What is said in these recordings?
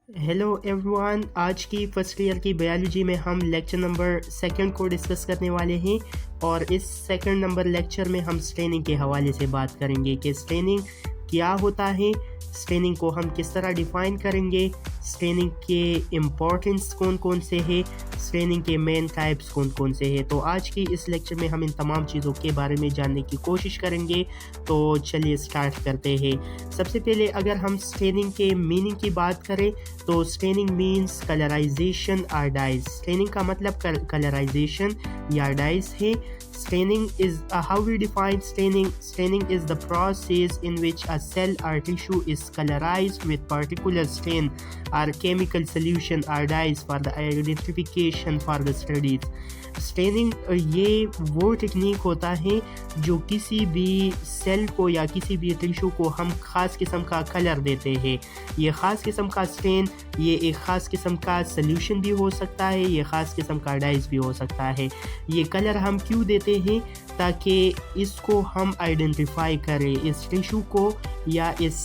Hello everyone, आज की first year की बायोलॉजी में हम लेक्चर नंबर सेकंड को डिस्कस करने वाले हैं। और इस सेकंड नंबर लेक्चर में हम स्ट्रेनिंग के हवाले से बात करेंगे कि स्ट्रेनिंग क्या होता है, स्ट्रेनिंग को हम किस तरह डिफ़ाइन करेंगे, स्ट्रेनिंग के इम्पोर्टेंस कौन कौन से हैं, स्ट्रेनिंग के मेन टाइप्स कौन कौन से हैं। तो आज की इस लेक्चर में हम इन तमाम चीज़ों के बारे में जानने की कोशिश करेंगे। तो चलिए स्टार्ट करते हैं। सबसे पहले अगर हम स्ट्रेनिंग के मीनिंग की बात करें तो स्ट्रेनिंग मीन्स कलराइजेशन और डाइज। स्ट्रेनिंग का मतलब कलराइजेशन या डाइज है। Staining is how we define staining. Staining is the process in which a cell or tissue is colorized with particular stain or chemical solution or dyes for the identification for the studies. Staining ये वो technique होता है जो किसी भी cell को या किसी भी टिश्यू को हम ख़ास किस्म का कलर देते हैं। ये ख़ास किस्म का स्टेन, ये एक ख़ास किस्म का सल्यूशन भी हो सकता है, ये ख़ास किस्म का डाइस भी हो सकता है। ये कलर हम क्यों देते हैं? ताकि इसको हम आइडेंटिफाई करें, इस टिश्यू को या इस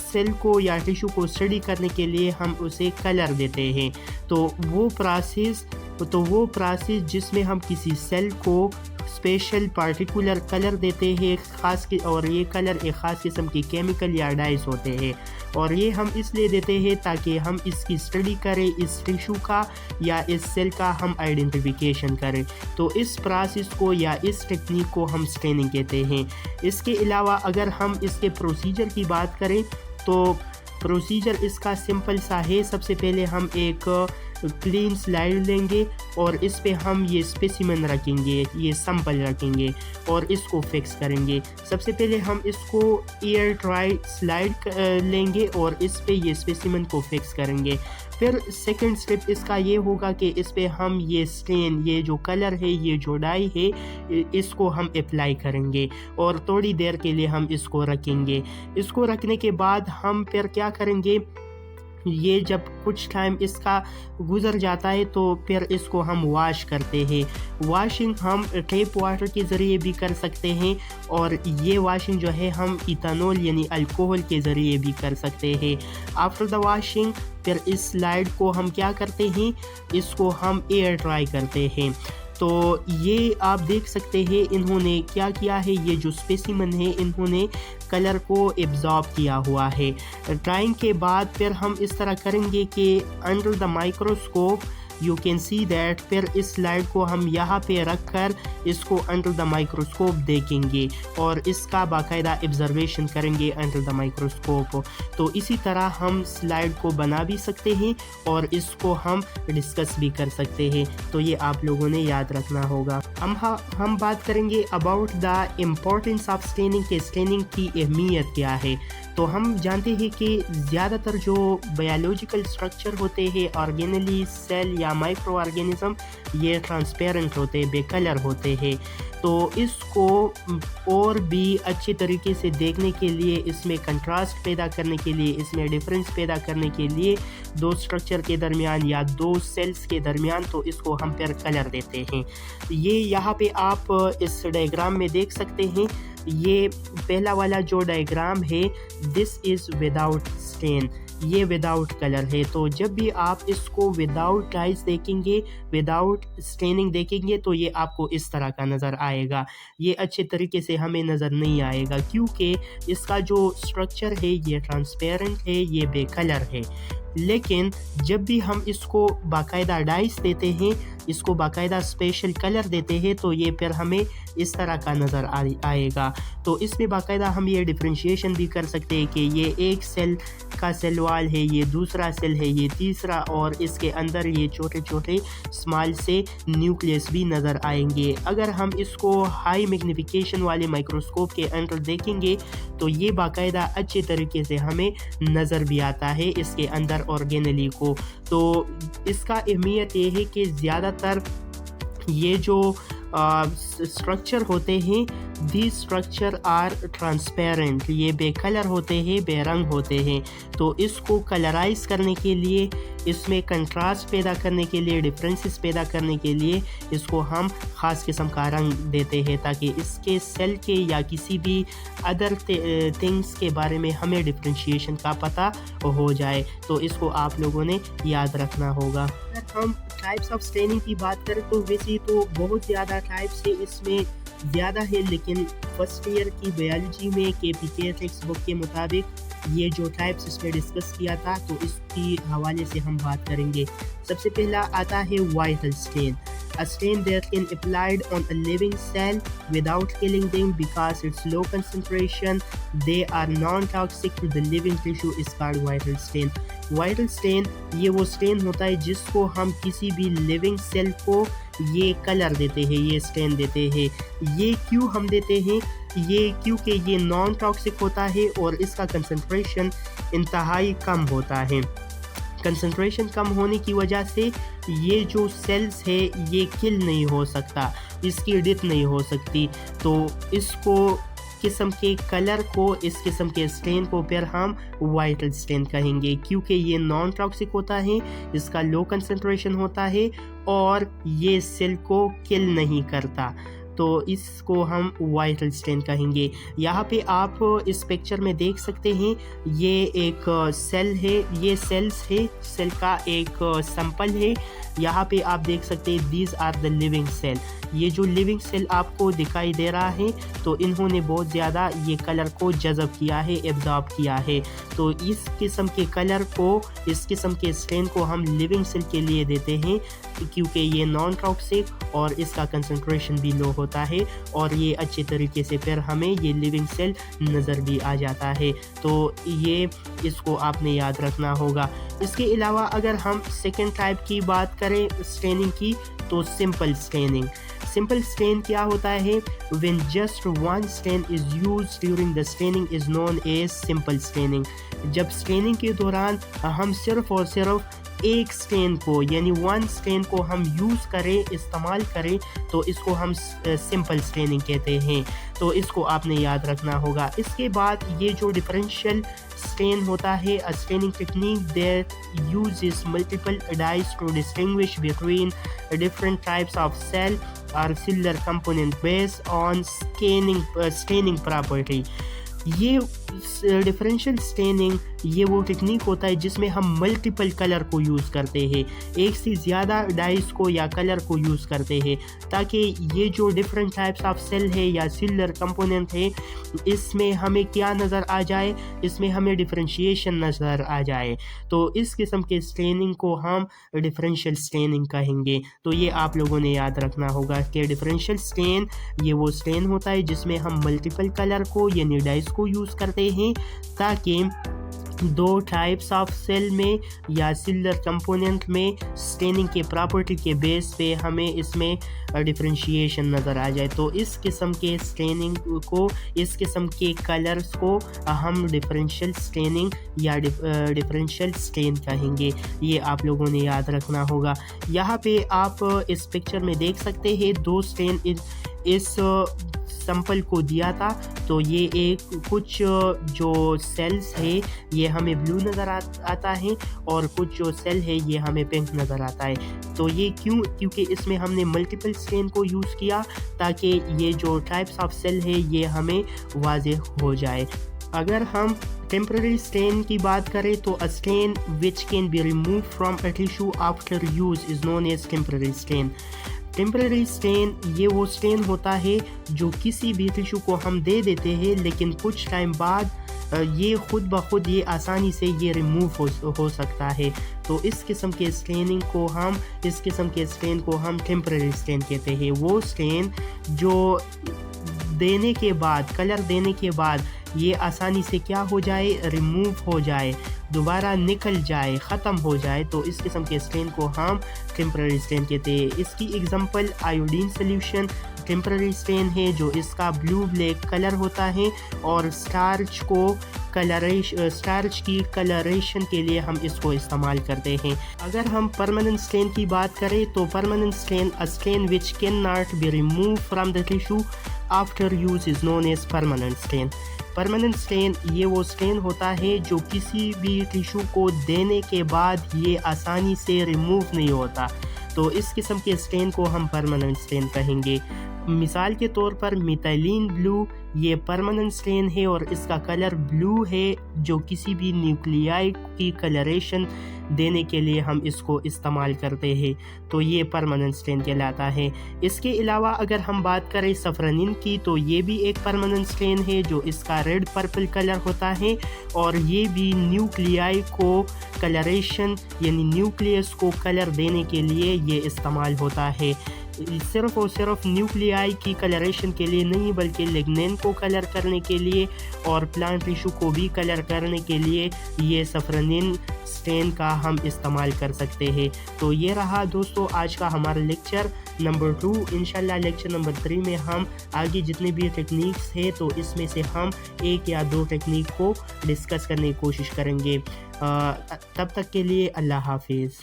सेल को या टिश्यू को स्टडी करने के लिए हम उसे कलर देते हैं। तो वो प्रोसेस जिसमें हम किसी सेल को स्पेशल पार्टिकुलर कलर देते हैं और ये कलर एक ख़ास किस्म की केमिकल या डाइस होते हैं। और ये हम इसलिए देते हैं ताकि हम इसकी स्टडी करें, इस टिश्यू का या इस सेल का हम आइडेंटिफिकेशन करें। तो इस प्रोसेस को या इस टेक्निक को हम स्टेनिंग कहते हैं। इसके अलावा अगर हम इसके प्रोसीजर की बात करें तो प्रोसीजर इसका सिंपल सा है। सबसे पहले हम एक क्लीन स्लाइड लेंगे और इस पे हम ये स्पेसिमेन रखेंगे, ये सैंपल रखेंगे और इसको फिक्स करेंगे। सबसे पहले हम इसको एयर टाइट स्लाइड लेंगे और इस पे ये स्पेसिमेन को फिक्स करेंगे। फिर सेकंड स्टेप इसका ये होगा कि इस पे हम ये स्टेन, ये जो कलर है, ये जो डाई है, इसको हम अप्लाई करेंगे और थोड़ी देर के लिए हम इसको रखेंगे। इसको रखने के बाद हम फिर क्या करेंगे, ये जब कुछ टाइम इसका गुज़र जाता है तो फिर इसको हम वॉश करते हैं। वॉशिंग हम टेप वाटर के ज़रिए भी कर सकते हैं और ये वॉशिंग जो है हम इथानॉल यानी अल्कोहल के ज़रिए भी कर सकते हैं। आफ्टर द वॉशिंग फिर इस स्लाइड को हम क्या करते हैं, इसको हम एयर ड्राई करते हैं। तो ये आप देख सकते हैं इन्होंने क्या किया है, ये जो स्पेसिमन है इन्होंने कलर को एब्जॉर्ब किया हुआ है। ड्राइंग के बाद फिर हम इस तरह करेंगे कि under the microscope you can see that, फिर इस स्लाइड को हम यहाँ पे रख कर इसको अंडर द माइक्रोस्कोप देखेंगे और इसका बाकायदा ऑब्जर्वेशन करेंगे अंडर द माइक्रोस्कोप। तो इसी तरह हम स्लाइड को बना भी सकते हैं और इसको हम डिस्कस भी कर सकते हैं। तो ये आप लोगों ने याद रखना होगा। हम बात करेंगे about the importance of staining के स्टेनिंग की अहमियत क्या है। तो हम जानते हैं कि ज़्यादातर जो बायोलॉजिकल स्ट्रक्चर होते हैं, ऑर्गेनली सेल या माइक्रो ऑर्गेनिज्म, ये ट्रांसपेरेंट होते हैं, बेकलर होते हैं। तो इसको और भी अच्छे तरीके से देखने के लिए, इसमें कंट्रास्ट पैदा करने के लिए, इसमें डिफरेंस पैदा करने के लिए दो स्ट्रक्चर के दरमियान या दो सेल्स के दरमियान, तो इसको हम फिर कलर देते हैं। ये यहाँ पे आप इस डायग्राम में देख सकते हैं। ये पहला वाला जो डायग्राम है, दिस इज़ विदाउट स्टेन, ये विदाउट कलर है। तो जब भी आप इसको विदाउट डाइस देखेंगे, विदाउट स्टेनिंग देखेंगे, तो ये आपको इस तरह का नज़र आएगा। ये अच्छे तरीके से हमें नज़र नहीं आएगा क्योंकि इसका जो स्ट्रक्चर है ये ट्रांसपेरेंट है, ये बेकलर है। लेकिन जब भी हम इसको बाकायदा डाइस देते हैं, इसको बाकायदा स्पेशल कलर देते हैं, तो ये फिर हमें इस तरह का नज़र आएगा। तो इसमें बाकायदा हम ये डिफ्रेंशिएशन भी कर सकते हैं कि ये एक सेल का सेल वाल है, ये दूसरा सेल है, ये तीसरा, और इसके अंदर ये छोटे छोटे स्मॉल से न्यूक्लियस भी नज़र आएंगे। अगर हम इसको हाई मैग्नीफिकेशन वाले माइक्रोस्कोप के अंदर देखेंगे तो ये बाकायदा अच्छे तरीके से हमें नज़र भी आता है इसके अंदर ऑर्गेनली को। तो इसका अहमियत ये है कि ज़्यादातर ये जो स्ट्रक्चर होते हैं these structure are transparent, ये बेकलर होते हैं, बेरंग होते हैं। तो इसको कलराइज करने के लिए, इसमें कंट्रास्ट पैदा करने के लिए, डिफरेंसेस पैदा करने के लिए इसको हम ख़ास किस्म का रंग देते हैं ताकि इसके सेल के या किसी भी अदर थिंग्स के बारे में हमें डिफ्रेंशिएशन का पता हो जाए। तो इसको आप लोगों ने याद रखना होगा। अगर हम टाइप्स ऑफ स्टेनिंग की बात करें तो वैसे तो बहुत ज़्यादा टाइप्स है, इसमें ज़्यादा है, लेकिन फर्स्ट ईयर की बायोलॉजी में KPK टेक्स्ट बुक के मुताबिक ये जो टाइप्स इसमें डिस्कस किया था तो इसकी हवाले से हम बात करेंगे। सबसे पहला आता है vital stain, a stain that can applied on a living cell without killing them because its low concentration they are non-toxic to the living tissue is called vital stain। Vital stain ये वो stand होता है जिसको हम किसी भी living cell को ये कलर देते हैं, ये स्टेन देते हैं। ये क्यों हम देते हैं? ये क्योंकि ये नॉन टॉक्सिक होता है और इसका कंसंट्रेशन इंतहाई कम होता है। कंसंट्रेशन कम होने की वजह से ये जो सेल्स है ये किल नहीं हो सकता, इसकी डेथ नहीं हो सकती। तो इसको किस्म के कलर को, इस किस्म के स्टेन को फिर हम वाइटल स्टेन कहेंगे क्योंकि ये नॉन टॉक्सिक होता है, इसका लो कंसंट्रेशन होता है और ये सेल को किल नहीं करता। तो इसको हम वाइटल स्टेन कहेंगे। यहाँ पे आप इस पिक्चर में देख सकते हैं ये एक सेल है, ये सेल्स है, सेल का एक सैंपल है। यहाँ पे आप देख सकते हैं these are the living cell. ये जो लिविंग सेल आपको दिखाई दे रहा है तो इन्होंने बहुत ज़्यादा ये कलर को जज़ब किया है, एब्जॉर्ब किया है। तो इस किस्म के कलर को, इस किस्म के स्टेन को हम लिविंग सेल के लिए देते हैं क्योंकि ये नॉन टॉक्सिक और इसका कंसंट्रेशन भी लो होता है और ये अच्छे तरीके से फिर हमें ये लिविंग सेल नज़र भी आ जाता है। तो ये इसको आपने याद रखना होगा। इसके अलावा अगर हम सेकेंड टाइप की बात करें स्टेनिंग की तो सिंपल स्टेनिंग। सिंपल स्टेन क्या होता है? When just one stain is used during the staining is known as simple staining। जब स्टेनिंग के दौरान हम सिर्फ और सिर्फ एक स्टेन को यानी वन स्टेन को हम यूज़ करें, इस्तेमाल करें तो इसको हम सिंपल स्टेनिंग कहते हैं। तो इसको आपने याद रखना होगा। इसके बाद ये जो डिफरेंशियल स्टेन होता है, a staining technique that uses multiple dyes to distinguish between different types of cell or cellular component based on staining property। ये डिफरेंशियल स्टेनिंग ये वो टेक्निक होता है जिसमें हम मल्टीपल कलर को यूज़ करते हैं, एक से ज़्यादा डाइस को या कलर को यूज़ करते हैं ताकि ये जो डिफरेंट टाइप्स ऑफ सेल है या सेलुलर कंपोनेंट है इसमें हमें क्या नज़र आ जाए, इसमें हमें डिफरेंशिएशन नज़र आ जाए। तो इस किस्म के स्टेनिंग को हम डिफरेंशियल स्टेनिंग कहेंगे। तो ये आप लोगों ने याद रखना होगा कि डिफरेंशियल स्टेन ये वो स्टेन होता है जिसमें हम मल्टीपल कलर को यानी डाइस को यूज़ करते हैं ताकि दो टाइप्स ऑफ सेल में या सेलुलर कंपोनेंट में स्टेनिंग के प्रॉपर्टी के बेस पे हमें इसमें डिफरेंशिएशन नज़र आ जाए। तो इस किस्म के स्टेनिंग को, इस किस्म के कलर्स को हम डिफरेंशियल स्टेनिंग या डिफरेंशियल स्टेन कहेंगे। ये आप लोगों ने याद रखना होगा। यहाँ पे आप इस पिक्चर में देख सकते हैं दो स्टेन इस सैंपल को दिया था। तो ये एक कुछ जो सेल्स है ये हमें ब्लू नज़र आता है और कुछ जो सेल है ये हमें पिंक नज़र आता है। तो ये क्यों? क्योंकि इसमें हमने मल्टीपल स्टेन को यूज़ किया ताकि ये जो टाइप्स ऑफ सेल है ये हमें वाज़ेह हो जाए। अगर हम टेम्पररी स्टेन की बात करें तो a stain which can be remove from a tissue after use is known as temporary stain. Temporary stain ये वो स्टेन होता है जो किसी भी टिश्यू को हम दे देते हैं लेकिन कुछ टाइम बाद ये खुद ब खुद ये आसानी से ये रिमूव हो सकता है। तो इस किस्म के स्टेनिंग को हम, इस किस्म के स्टेन को हम टेम्पररी स्टेन कहते हैं। वो स्टेन जो देने के बाद, कलर देने के बाद ये आसानी से क्या हो जाए, रिमूव हो जाए, दोबारा निकल जाए, ख़त्म हो जाए। तो इस किस्म के स्टेन को हम टेम्पररी स्टेन कहते हैं। इसकी example iodine solution temporary stain है जो इसका ब्लू ब्लैक कलर होता है और स्टार्च को स्टार्च की कलरेशन के लिए हम इसको इस्तेमाल करते हैं। अगर हम परमानेंट स्टेन की बात करें तो permanent stain, a stain which can not be remove from the tissue after use is known as permanent stain. Permanent stain ये वो स्टेन होता है जो किसी भी टिश्यू को देने के बाद ये आसानी से रिमूव नहीं होता, तो इस किस्म के स्टेन को हम परमानेंट स्टेन कहेंगे। मिसाल के तौर पर मिथाइलिन ब्लू ये परमानेंट स्टेन है और इसका कलर ब्लू है, जो किसी भी न्यूक्लियाई की कलरेशन देने के लिए हम इसको इस्तेमाल करते हैं, तो ये परमानेंट स्टेन कहलाता है। इसके अलावा अगर हम बात करें सफरनिन की, तो ये भी एक परमानेंट स्टेन है जो इसका रेड पर्पल कलर होता है और ये भी न्यूक्लियाई को कलरेशन यानी न्यूक्लियस को कलर देने के लिए ये इस्तेमाल होता है। सिर्फ और सिर्फ न्यूक्लियाई की कलरेशन के लिए नहीं बल्कि लिग्नेन को कलर करने के लिए और प्लांट टिश्यू को भी कलर करने के लिए ये सफरनिन स्टेन का हम इस्तेमाल कर सकते हैं। तो ये रहा दोस्तों आज का हमारा लेक्चर नंबर 2। इंशाल्लाह लेक्चर नंबर 3 में हम आगे जितने भी टेक्निक्स है तो इसमें से हम 1 या 2 टेक्निक को डिस्कस करने की कोशिश करेंगे। तब तक के लिए अल्लाह हाफिज़।